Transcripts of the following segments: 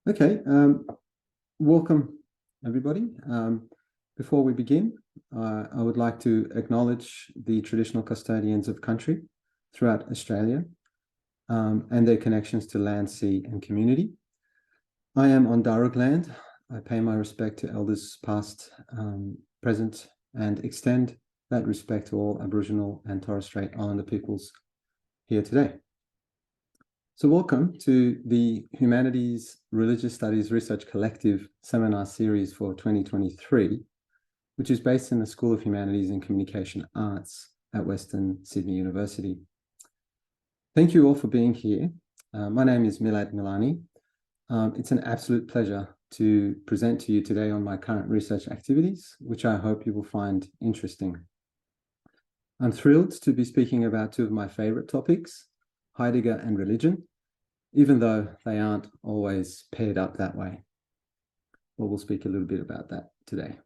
Okay, welcome everybody. Before we begin, I would like to acknowledge the traditional custodians of country throughout Australia and their connections to land, sea and community. I am on Darug land. I pay my respect to elders past, present, and extend that respect to all Aboriginal and Torres Strait Islander peoples here today. So welcome to the Humanities Religious Studies Research Collective seminar series for 2023, which is based in the School of Humanities and Communication Arts at Western Sydney University. Thank you all for being here. My name is Milad Milani. It's an absolute pleasure to present to you today on my current research activities, which I hope you will find interesting. I'm thrilled to be speaking about two of my favorite topics, Heidegger and religion, even though they aren't always paired up that way. Well, we'll speak a little bit about that today.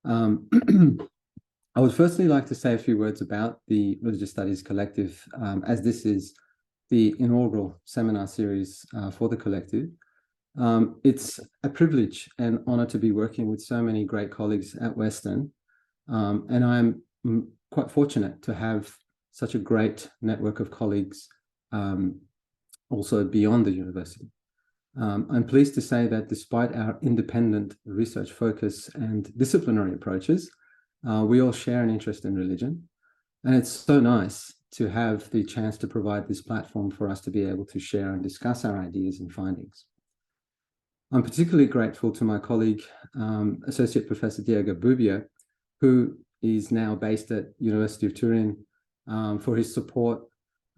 I would firstly like to say a few words about the Religious Studies Collective, as this is the inaugural seminar series for the collective. It's a privilege and honor to be working with so many great colleagues at Western, and I'm quite fortunate to have such a great network of colleagues also beyond the university. I'm pleased to say that despite our independent research focus and disciplinary approaches, we all share an interest in religion. And it's so nice to have the chance to provide this platform for us to be able to share and discuss our ideas and findings. I'm particularly grateful to my colleague, Associate Professor Diego Bubia, who is now based at University of Turin, for his support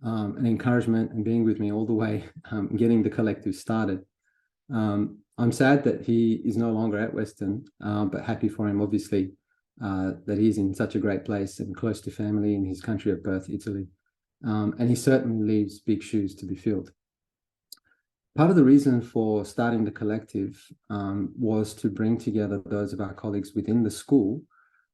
and encouragement and being with me all the way, getting the collective started. I'm sad that he is no longer at Western, but happy for him, obviously, that he's in such a great place and close to family in his country of birth, Italy. And he certainly leaves big shoes to be filled. Part of the reason for starting the collective was to bring together those of our colleagues within the school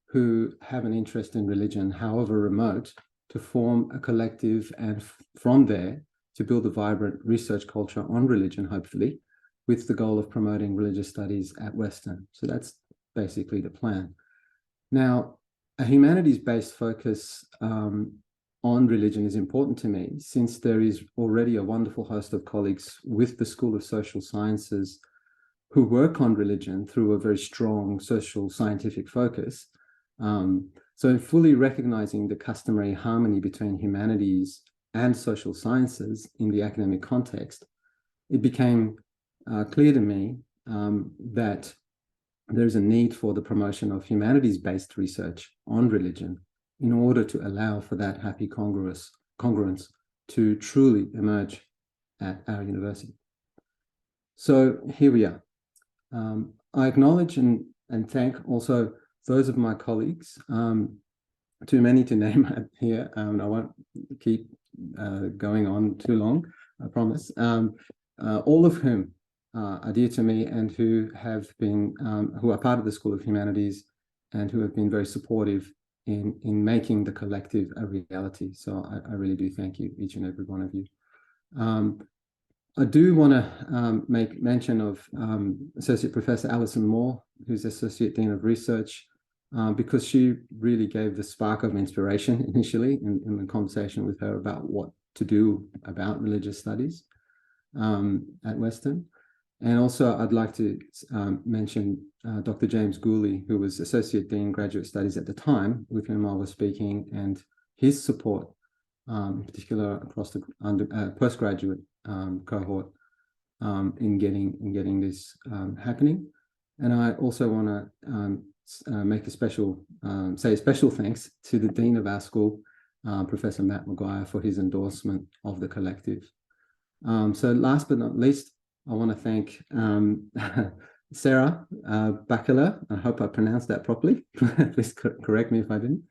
who have an interest in religion, however remote, to form a collective and from there to build a vibrant research culture on religion, hopefully, with the goal of promoting religious studies at Western. So that's basically the plan. Now, a humanities-based focus on religion is important to me since there is already a wonderful host of colleagues with the School of Social Sciences who work on religion through a very strong social scientific focus. So fully recognizing the customary harmony between humanities and social sciences in the academic context, it became clear to me that there's a need for the promotion of humanities-based research on religion in order to allow for that happy congruence to truly emerge at our university. So here we are. I acknowledge and thank also those of my colleagues, too many to name here, I won't keep going on too long, I promise, all of whom are dear to me and who have been, who are part of the School of Humanities and who have been very supportive in making the collective a reality. So I really do thank you, each and every one of you. I do want to make mention of Associate Professor Alison Moore, who's Associate Dean of Research, because she really gave the spark of inspiration initially in the conversation with her about what to do about religious studies at Western. And also I'd like to mention Dr. James Gooley, who was Associate Dean Graduate Studies at the time, with whom I was speaking, and his support, in particular across the postgraduate cohort, in getting this happening. And I also want to make a special, say a special thanks to the Dean of our school, Professor Matt Maguire, for his endorsement of the collective. So last but not least, I want to thank Sarah Bakula, I hope I pronounced that properly, please correct me if I didn't,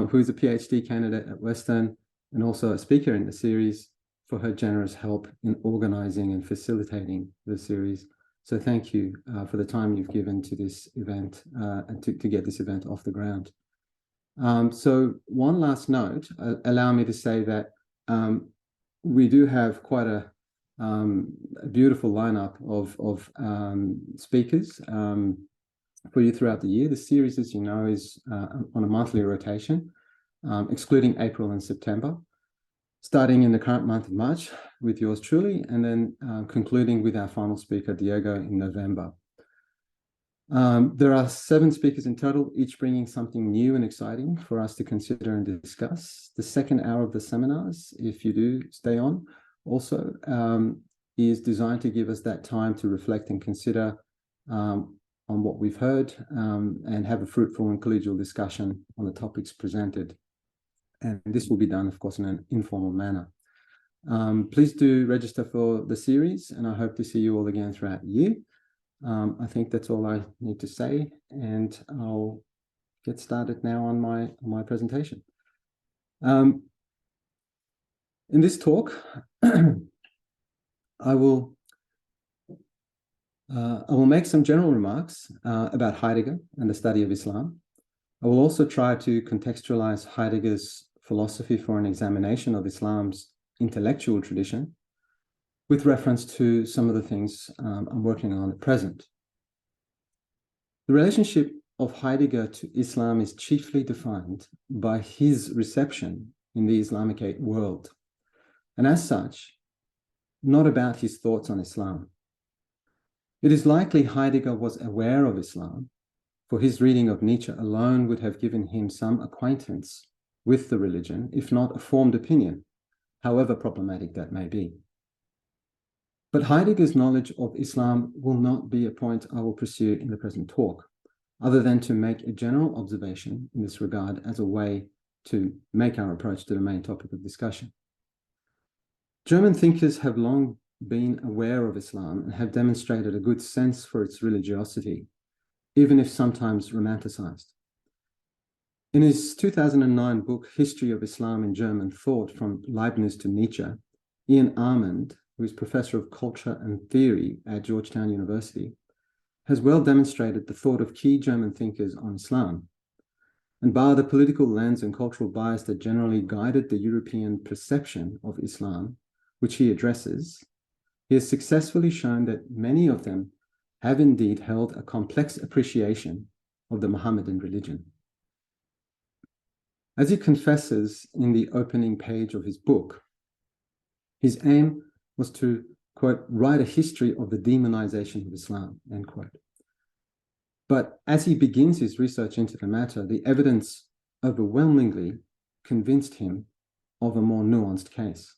who's a PhD candidate at Western and also a speaker in the series, for her generous help in organizing and facilitating the series. So thank you for the time you've given to this event and to get this event off the ground. So one last note, allow me to say that we do have quite a a beautiful lineup of speakers for you throughout the year. The series, as you know, is on a monthly rotation, excluding April and September, starting in the current month of March with yours truly, and then concluding with our final speaker, Diego, in November. There are 7 speakers in total, each bringing something new and exciting for us to consider and discuss. The second hour of the seminars, if you do stay on, also is designed to give us that time to reflect and consider on what we've heard and have a fruitful and collegial discussion on the topics presented. And this will be done, of course, in an informal manner. Please do register for the series, and I hope to see you all again throughout the year. I think that's all I need to say, and I'll get started now on my presentation. In this talk, I will make some general remarks about Heidegger and the study of Islam. I will also try to contextualize Heidegger's philosophy for an examination of Islam's intellectual tradition, with reference to some of the things I'm working on at present. The relationship of Heidegger to Islam is chiefly defined by his reception in the Islamic world, and as such, not about his thoughts on Islam. It is likely Heidegger was aware of Islam, for his reading of Nietzsche alone would have given him some acquaintance with the religion, if not a formed opinion, however problematic that may be. But Heidegger's knowledge of Islam will not be a point I will pursue in the present talk, other than to make a general observation in this regard as a way to make our approach to the main topic of discussion. German thinkers have long been aware of Islam and have demonstrated a good sense for its religiosity, even if sometimes romanticized. In his 2009 book, History of Islam in German Thought, From Leibniz to Nietzsche, Ian Armand, who is professor of culture and theory at Georgetown University, has well demonstrated the thought of key German thinkers on Islam. And bar the political lens and cultural bias that generally guided the European perception of Islam, which he addresses, he has successfully shown that many of them have indeed held a complex appreciation of the Mohammedan religion. As he confesses in the opening page of his book, his aim was to, quote, write a history of the demonization of Islam, end quote. But as he begins his research into the matter, the evidence overwhelmingly convinced him of a more nuanced case.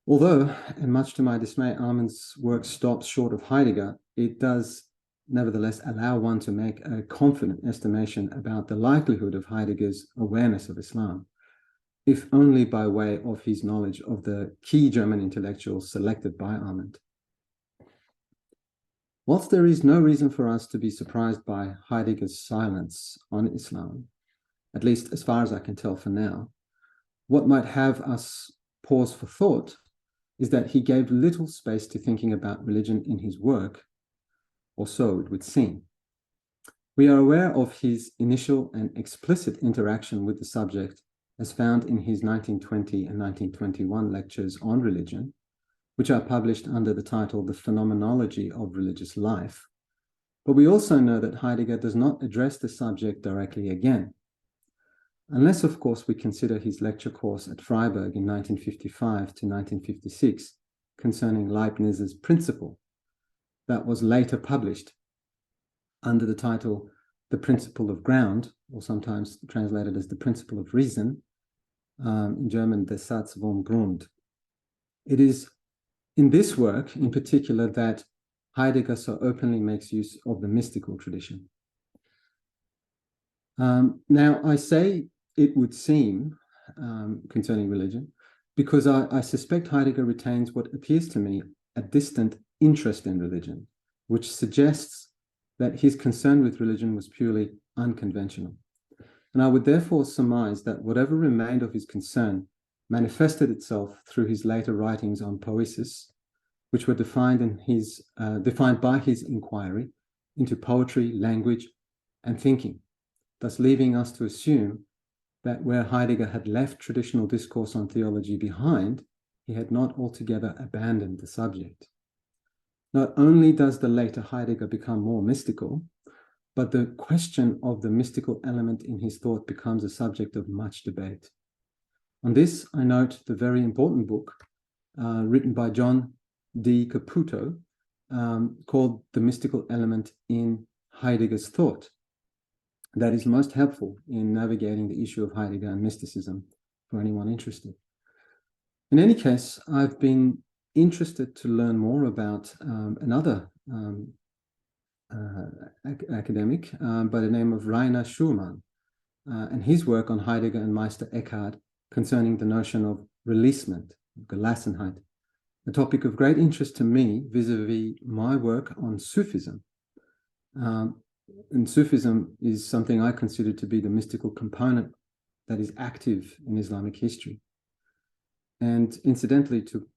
Although, and much to my dismay, Armand's work stops short of Heidegger, it does nevertheless allow one to make a confident estimation about the likelihood of Heidegger's awareness of Islam, if only by way of his knowledge of the key German intellectuals selected by Armand. Whilst there is no reason for us to be surprised by Heidegger's silence on Islam, at least as far as I can tell for now, what might have us pause for thought is that he gave little space to thinking about religion in his work, or so it would seem. We are aware of his initial and explicit interaction with the subject as found in his 1920 and 1921 lectures on religion, which are published under the title The Phenomenology of Religious Life. But we also know that Heidegger does not address the subject directly again, unless, of course, we consider his lecture course at Freiburg in 1955 to 1956 concerning Leibniz's Principle, that was later published under the title The Principle of Ground, or sometimes translated as The Principle of Reason, in German, Der Satz vom Grund. It is in this work, in particular, that Heidegger so openly makes use of the mystical tradition. Now, I say it would seem concerning religion, because I suspect Heidegger retains what appears to me a distant interest in religion, which suggests that his concern with religion was purely unconventional. And I would therefore surmise that whatever remained of his concern manifested itself through his later writings on poesis, which were defined by his inquiry into poetry, language, and thinking, thus leaving us to assume that where Heidegger had left traditional discourse on theology behind, he had not altogether abandoned the subject. Not only does the later Heidegger become more mystical, but the question of the mystical element in his thought becomes a subject of much debate. On this, I note the very important book written by John D. Caputo called The Mystical Element in Heidegger's Thought. That is most helpful in navigating the issue of Heidegger and mysticism for anyone interested. In any case, I've been interested to learn more about another academic by the name of Rainer Schurmann and his work on Heidegger and Meister Eckhart concerning the notion of releasement, Gelassenheit, a topic of great interest to me vis-a-vis my work on Sufism. And Sufism is something I consider to be the mystical component that is active in Islamic history. And incidentally, to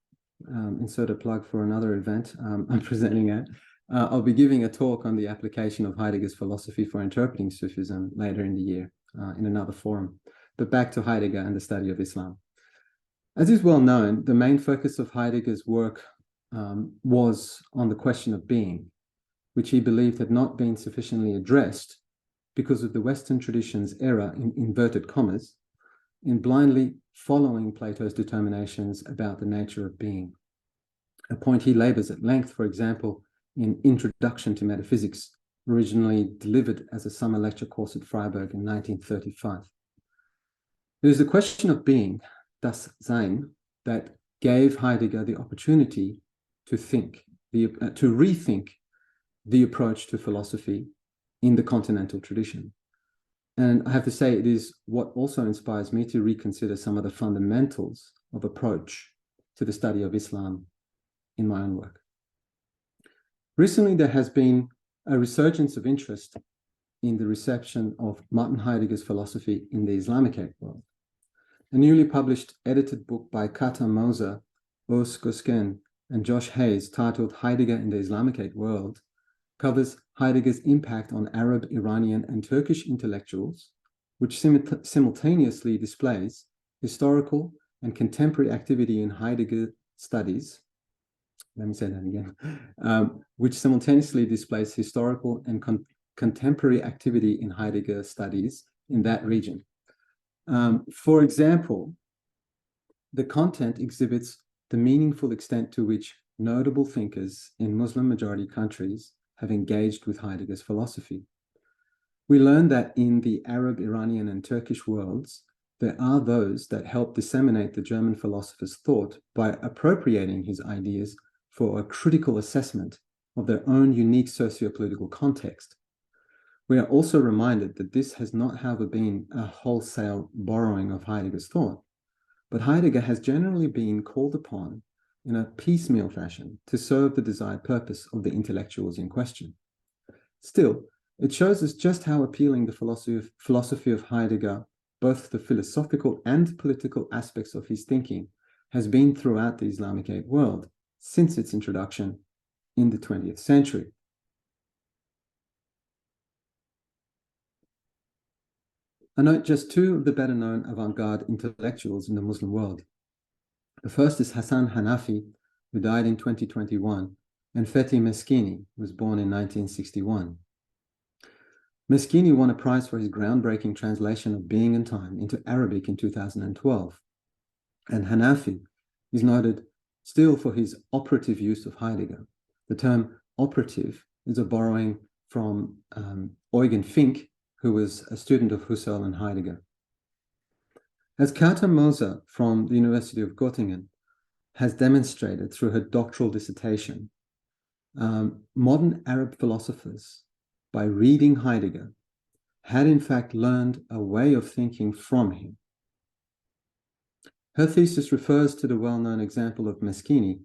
insert a plug for another event I'm presenting at, I'll be giving a talk on the application of Heidegger's philosophy for interpreting Sufism later in the year in another forum. But back to Heidegger and the study of Islam. As is well known, the main focus of Heidegger's work was on the question of being, which he believed had not been sufficiently addressed because of the Western tradition's error, in inverted commas, in blindly following Plato's determinations about the nature of being, a point he labors at length, for example, in Introduction to Metaphysics, originally delivered as a summer lecture course at Freiburg in 1935. It is the question of being, das Sein, that gave Heidegger the opportunity to think, to rethink the approach to philosophy in the continental tradition. And I have to say, it is what also inspires me to reconsider some of the fundamentals of approach to the study of Islam in my own work. Recently, there has been a resurgence of interest in the reception of Martin Heidegger's philosophy in the Islamicate world. A newly published edited book by Kata Moser, Urs Gosken, and Josh Hayes, titled Heidegger in the Islamicate World, covers Heidegger's impact on Arab, Iranian, and Turkish intellectuals, which simultaneously displays historical and contemporary activity in Heidegger studies. Let me say that again. Which simultaneously displays historical and contemporary activity in Heidegger studies in that region. For example, the content exhibits the meaningful extent to which notable thinkers in Muslim-majority countries have engaged with Heidegger's philosophy. We learn that in the Arab, Iranian, and Turkish worlds, there are those that help disseminate the German philosopher's thought by appropriating his ideas for a critical assessment of their own unique socio-political context. We are also reminded that this has not, however, been a wholesale borrowing of Heidegger's thought, but Heidegger has generally been called upon in a piecemeal fashion to serve the desired purpose of the intellectuals in question. Still, it shows us just how appealing the philosophy of Heidegger, both the philosophical and political aspects of his thinking, has been throughout the Islamicate world since its introduction in the 20th century. I note just two of the better-known avant-garde intellectuals in the Muslim world. The first is Hassan Hanafi, who died in 2021, and Fethi Meskini, who was born in 1961. Meskini won a prize for his groundbreaking translation of Being and Time into Arabic in 2012. And Hanafi is noted still for his operative use of Heidegger. The term operative is a borrowing from Eugen Fink, who was a student of Husserl and Heidegger. As Kata Moser from the University of Göttingen has demonstrated through her doctoral dissertation, modern Arab philosophers, by reading Heidegger, had in fact learned a way of thinking from him. Her thesis refers to the well-known example of Meskini,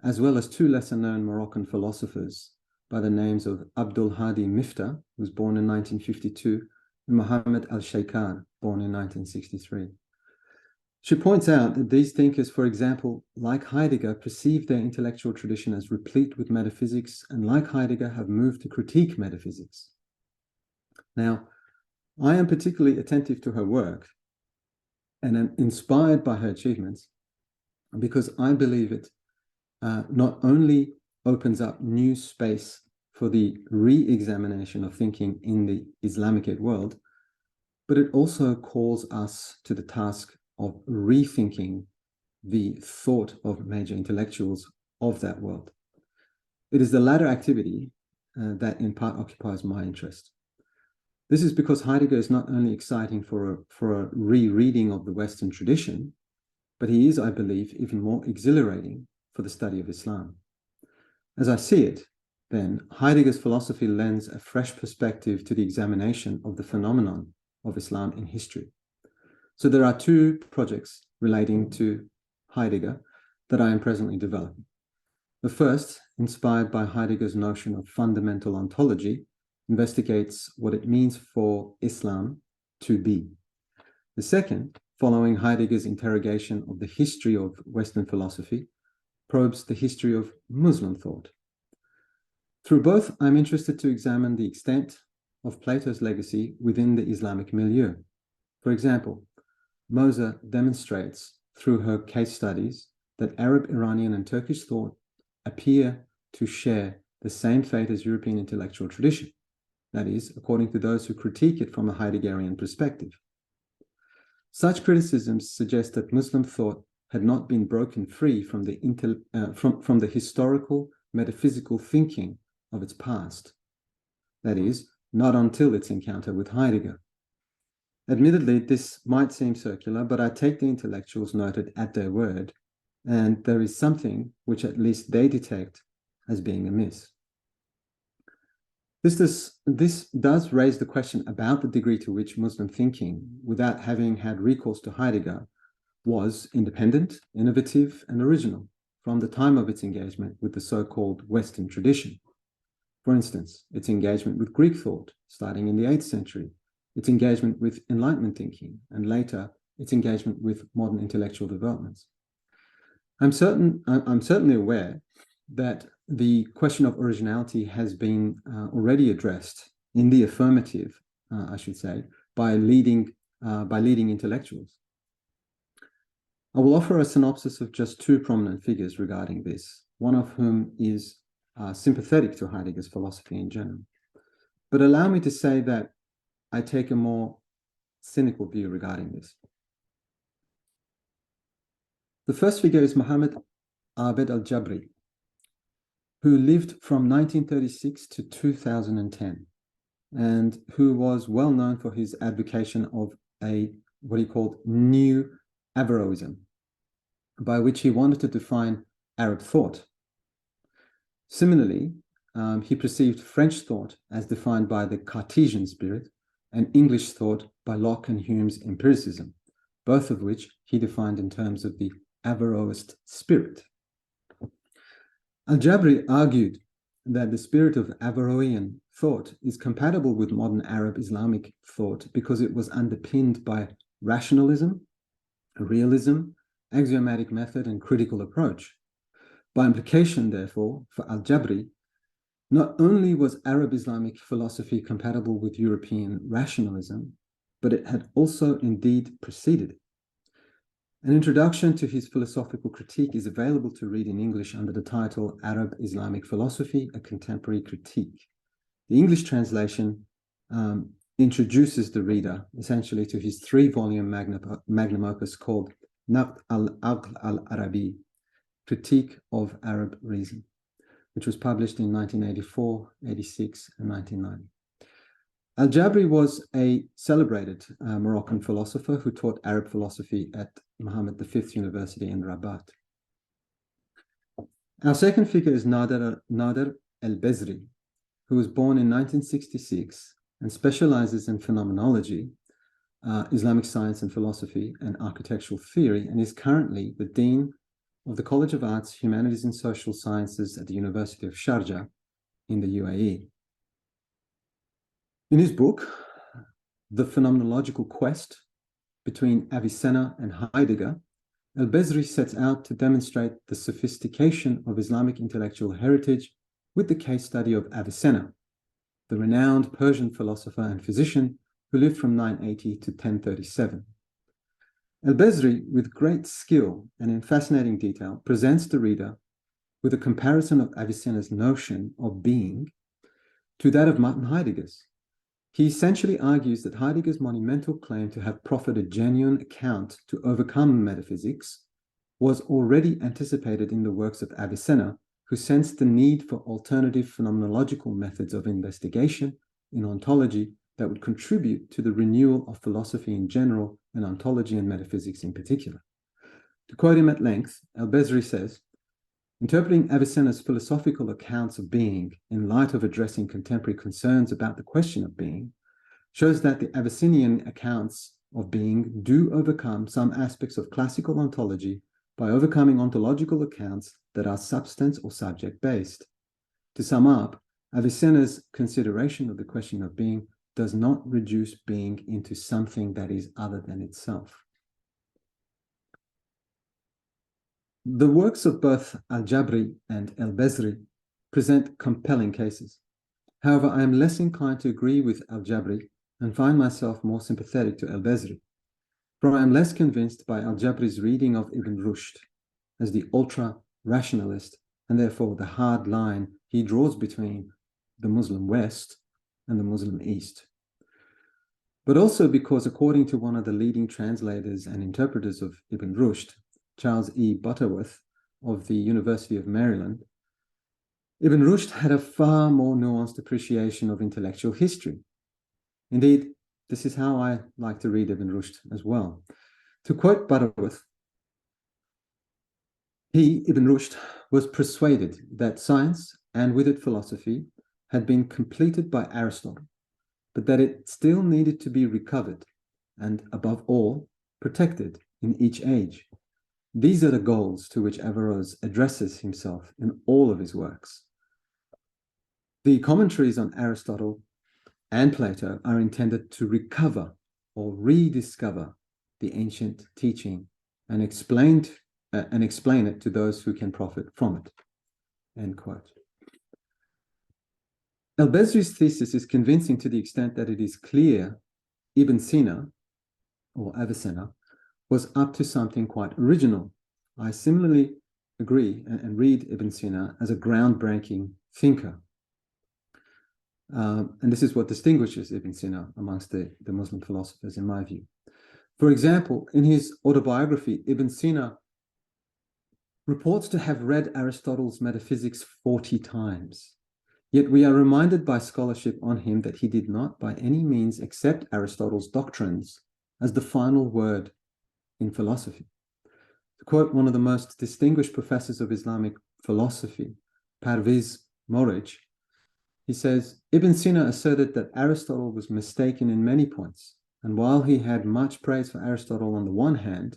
as well as two lesser-known Moroccan philosophers by the names of Abdul Hadi Miftah, who was born in 1952, and Mohammed al-Shaykar, born in 1963. She points out that these thinkers, for example, like Heidegger, perceive their intellectual tradition as replete with metaphysics, and like Heidegger, have moved to critique metaphysics. Now, I am particularly attentive to her work and am inspired by her achievements. because I believe it not only opens up new space for the re-examination of thinking in the Islamic world, but it also calls us to the task of rethinking the thought of major intellectuals of that world. It is the latter activity that in part occupies my interest. This is because Heidegger is not only exciting for a rereading of the Western tradition, but he is, I believe, even more exhilarating for the study of Islam. As I see it, then, Heidegger's philosophy lends a fresh perspective to the examination of the phenomenon of Islam in history. So there are two projects relating to Heidegger that I am presently developing. The first, inspired by Heidegger's notion of fundamental ontology, investigates what it means for Islam to be. The second, following Heidegger's interrogation of the history of Western philosophy, probes the history of Muslim thought. Through both, I'm interested to examine the extent of Plato's legacy within the Islamic milieu. For example, Moser demonstrates through her case studies that Arab, Iranian, and Turkish thought appear to share the same fate as European intellectual tradition, that is, according to those who critique it from a Heideggerian perspective. Such criticisms suggest that Muslim thought had not been broken free from the historical, metaphysical thinking of its past, that is, not until its encounter with Heidegger. Admittedly, this might seem circular, but I take the intellectuals noted at their word, and there is something which at least they detect as being amiss. This does raise the question about the degree to which Muslim thinking, without having had recourse to Heidegger, was independent, innovative, and original from the time of its engagement with the so-called Western tradition. For instance, its engagement with Greek thought, starting in the 8th century, its engagement with Enlightenment thinking, and later, its engagement with modern intellectual developments. I'm certainly aware that the question of originality has been already addressed in the affirmative, I should say, by leading intellectuals. I will offer a synopsis of just two prominent figures regarding this, one of whom is sympathetic to Heidegger's philosophy in general. But allow me to say that I take a more cynical view regarding this. The first figure is Muhammad Abed al-Jabri, who lived from 1936 to 2010, and who was well known for his advocation of what he called new Averroism, by which he wanted to define Arab thought. Similarly, he perceived French thought as defined by the Cartesian spirit and English thought by Locke and Hume's empiricism, both of which he defined in terms of the Averroist spirit. Al-Jabri argued that the spirit of Averroian thought is compatible with modern Arab Islamic thought because it was underpinned by rationalism, realism, axiomatic method, and critical approach. By implication, therefore, for Al-Jabri, not only was Arab Islamic philosophy compatible with European rationalism, but it had also indeed preceded it. An introduction to his philosophical critique is available to read in English under the title Arab Islamic Philosophy, A Contemporary Critique. The English translation introduces the reader essentially to his 3-volume magnum opus called Naqd al-Aql al-Arabi, Critique of Arab Reason, which was published in 1984, 86, and 1990. Al-Jabri was a celebrated Moroccan philosopher who taught Arab philosophy at Mohammed V's University in Rabat. Our second figure is Nader el-Bezri, who was born in 1966 and specializes in phenomenology, Islamic science and philosophy, and architectural theory, and is currently the Dean of the College of Arts, Humanities and Social Sciences at the University of Sharjah in the UAE. In his book, The Phenomenological Quest Between Avicenna and Heidegger, el-Bezri sets out to demonstrate the sophistication of Islamic intellectual heritage with the case study of Avicenna, the renowned Persian philosopher and physician who lived from 980 to 1037. El-Bezri, with great skill and in fascinating detail, presents the reader with a comparison of Avicenna's notion of being to that of Martin Heidegger's. He essentially argues that Heidegger's monumental claim to have proffered a genuine account to overcome metaphysics was already anticipated in the works of Avicenna, who sensed the need for alternative phenomenological methods of investigation in ontology that would contribute to the renewal of philosophy in general and ontology and metaphysics in particular. To quote him at length, El-Bezri says, interpreting Avicenna's philosophical accounts of being in light of addressing contemporary concerns about the question of being shows that the Avicennian accounts of being do overcome some aspects of classical ontology by overcoming ontological accounts that are substance or subject-based. To sum up, Avicenna's consideration of the question of being does not reduce being into something that is other than itself. The works of both Al-Jabri and El-Bezri present compelling cases. However, I am less inclined to agree with Al-Jabri and find myself more sympathetic to El-Bezri, for I am less convinced by Al-Jabri's reading of Ibn Rushd as the ultra-rationalist and therefore the hard line he draws between the Muslim West and the Muslim East. But also because, according to one of the leading translators and interpreters of Ibn Rushd, Charles E. Butterworth of the University of Maryland, Ibn Rushd had a far more nuanced appreciation of intellectual history. Indeed, this is how I like to read Ibn Rushd as well. To quote Butterworth, Ibn Rushd, was persuaded that science, and with it philosophy, had been completed by Aristotle, but that it still needed to be recovered and, above all, protected in each age. These are the goals to which Averroes addresses himself in all of his works. The commentaries on Aristotle and Plato are intended to recover or rediscover the ancient teaching and explain it to those who can profit from it. End quote. El-Bezri's thesis is convincing to the extent that it is clear Ibn Sina, or Avicenna, was up to something quite original. I similarly agree and read Ibn Sina as a groundbreaking thinker. And this is what distinguishes Ibn Sina amongst the Muslim philosophers, in my view. For example, in his autobiography, Ibn Sina reports to have read Aristotle's Metaphysics 40 times. Yet we are reminded by scholarship on him that he did not by any means accept Aristotle's doctrines as the final word in philosophy. To quote one of the most distinguished professors of Islamic philosophy, Parviz Morij, he says, Ibn Sina asserted that Aristotle was mistaken in many points, and while he had much praise for Aristotle on the one hand,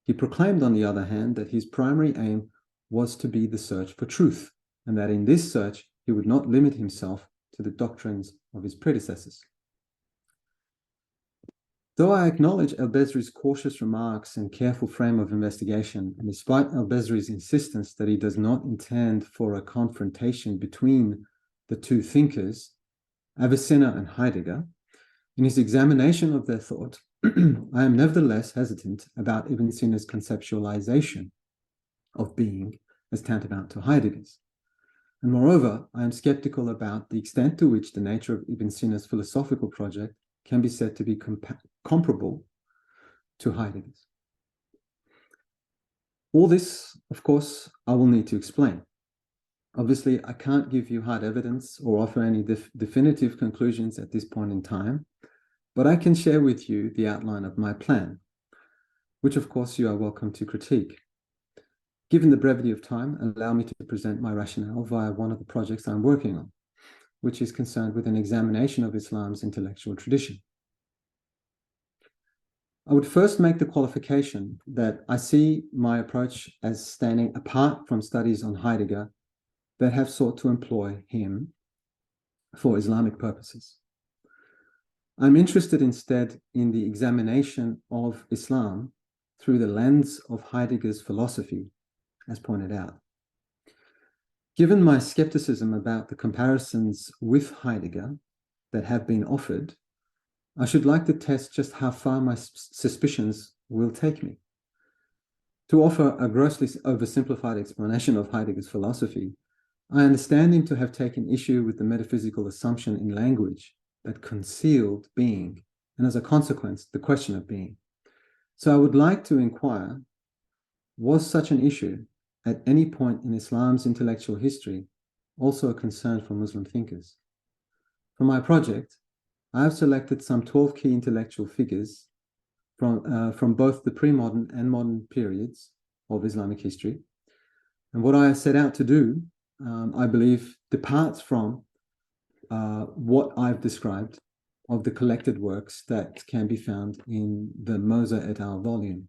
he proclaimed on the other hand that his primary aim was to be the search for truth, and that in this search he would not limit himself to the doctrines of his predecessors. Though I acknowledge El-Bezri's cautious remarks and careful frame of investigation, and despite El-Bezri's insistence that he does not intend for a confrontation between the two thinkers, Avicenna and Heidegger, in his examination of their thought, I am nevertheless hesitant about Ibn Sina's conceptualization of being as tantamount to Heidegger's. And moreover, I am skeptical about the extent to which the nature of Ibn Sina's philosophical project can be said to be comparable to Heidegger's. All this, of course, I will need to explain. Obviously, I can't give you hard evidence or offer any definitive conclusions at this point in time, but I can share with you the outline of my plan, which of course you are welcome to critique. Given the brevity of time, allow me to present my rationale via one of the projects I'm working on, which is concerned with an examination of Islam's intellectual tradition. I would first make the qualification that I see my approach as standing apart from studies on Heidegger that have sought to employ him for Islamic purposes. I'm interested instead in the examination of Islam through the lens of Heidegger's philosophy, as pointed out. Given my skepticism about the comparisons with Heidegger that have been offered, I should like to test just how far my suspicions will take me. To offer a grossly oversimplified explanation of Heidegger's philosophy, I understand him to have taken issue with the metaphysical assumption in language that concealed being, and as a consequence, the question of being. So I would like to inquire, was such an issue at any point in Islam's intellectual history also a concern for Muslim thinkers? For my project, I have selected some 12 key intellectual figures from both the pre-modern and modern periods of Islamic history. And what I set out to do, I believe, departs from what I've described of the collected works that can be found in the Moser et al. Volume.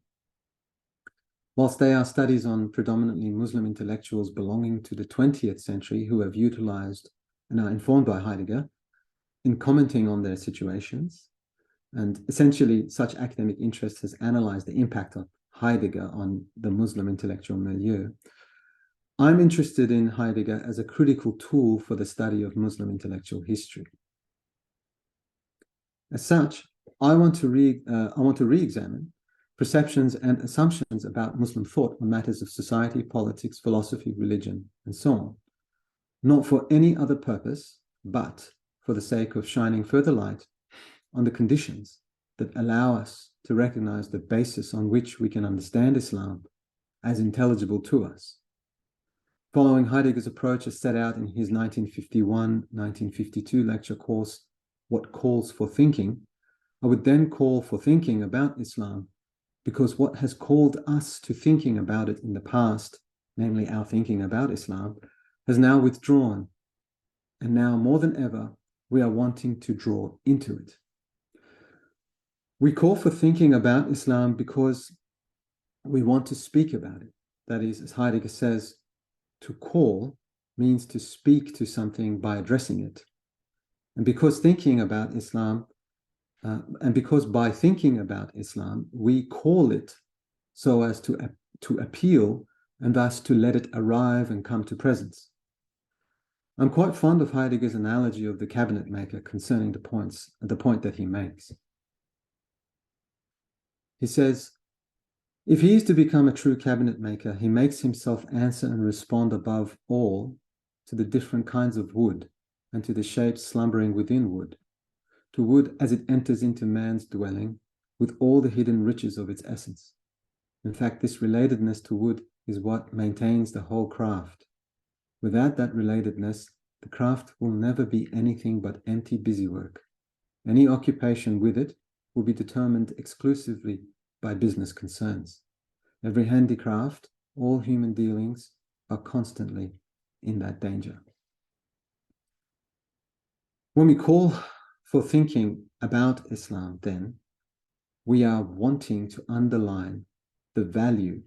Whilst they are studies on predominantly Muslim intellectuals belonging to the 20th century who have utilized and are informed by Heidegger in commenting on their situations, and essentially such academic interest has analyzed the impact of Heidegger on the Muslim intellectual milieu, I'm interested in Heidegger as a critical tool for the study of Muslim intellectual history. As such, I want to re-examine perceptions and assumptions about Muslim thought on matters of society, politics, philosophy, religion, and so on, not for any other purpose, but for the sake of shining further light on the conditions that allow us to recognize the basis on which we can understand Islam as intelligible to us. Following Heidegger's approach as set out in his 1951-1952 lecture course, What Calls for Thinking, I would then call for thinking about Islam, because what has called us to thinking about it in the past, namely our thinking about Islam, has now withdrawn. And now more than ever, we are wanting to draw into it. We call for thinking about Islam because we want to speak about it. That is, as Heidegger says, to call means to speak to something by addressing it. And because thinking about Islam, and because by thinking about Islam, we call it so as to appeal and thus to let it arrive and come to presence. I'm quite fond of Heidegger's analogy of the cabinet maker concerning the point that he makes. He says, if he is to become a true cabinet maker, he makes himself answer and respond above all to the different kinds of wood and to the shapes slumbering within wood, to wood as it enters into man's dwelling with all the hidden riches of its essence. In fact, this relatedness to wood is what maintains the whole craft. Without that relatedness, the craft will never be anything but empty busywork. Any occupation with it will be determined exclusively by business concerns. Every handicraft, all human dealings are constantly in that danger. When we call for thinking about Islam, then, we are wanting to underline the value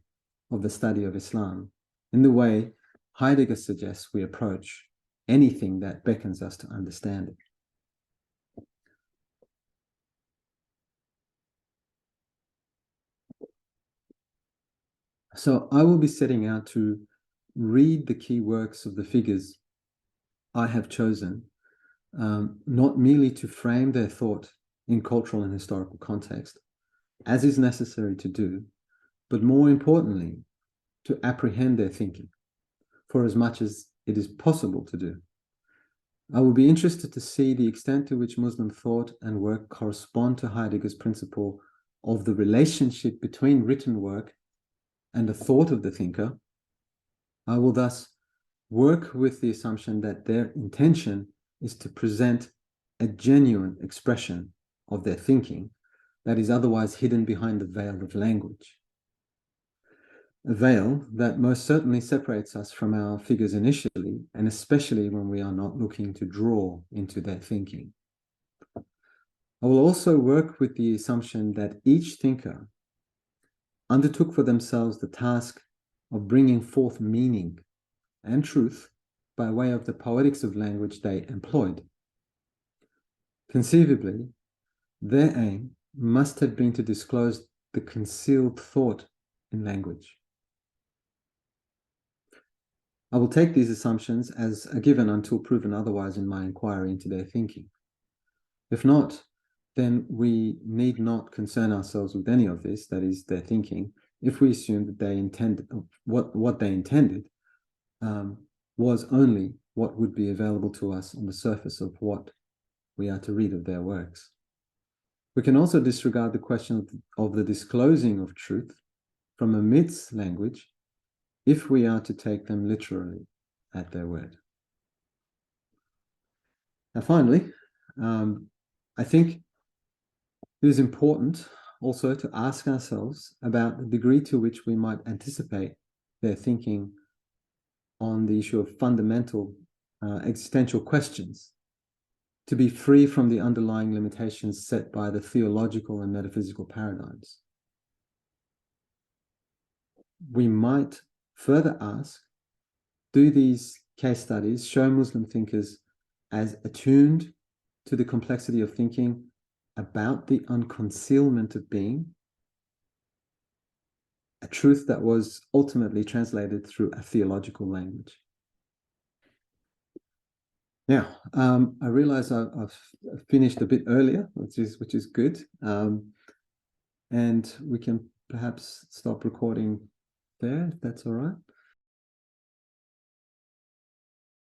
of the study of Islam in the way Heidegger suggests we approach anything that beckons us to understand it. So I will be setting out to read the key works of the figures I have chosen, not merely to frame their thought in cultural and historical context, as is necessary to do, but more importantly, to apprehend their thinking, for as much as it is possible to do. I will be interested to see the extent to which Muslim thought and work correspond to Heidegger's principle of the relationship between written work and the thought of the thinker. I will thus work with the assumption that their intention is to present a genuine expression of their thinking that is otherwise hidden behind the veil of language. A veil that most certainly separates us from our figures initially, and especially when we are not looking to draw into their thinking. I will also work with the assumption that each thinker undertook for themselves the task of bringing forth meaning and truth by way of the poetics of language they employed. Conceivably, their aim must have been to disclose the concealed thought in language. I will take these assumptions as a given until proven otherwise in my inquiry into their thinking. If not, then we need not concern ourselves with any of this, that is their thinking, if we assume that they intended, what they intended was only what would be available to us on the surface of what we are to read of their works. We can also disregard the question of the disclosing of truth from a myth's language if we are to take them literally at their word. Now, finally, I think it is important also to ask ourselves about the degree to which we might anticipate their thinking on the issue of fundamental existential questions, to be free from the underlying limitations set by the theological and metaphysical paradigms. We might further ask, do these case studies show Muslim thinkers as attuned to the complexity of thinking about the unconcealment of being, a truth that was ultimately translated through a theological language? Now, I realize I've finished a bit earlier, which is good, and we can perhaps stop recording there, if that's all right.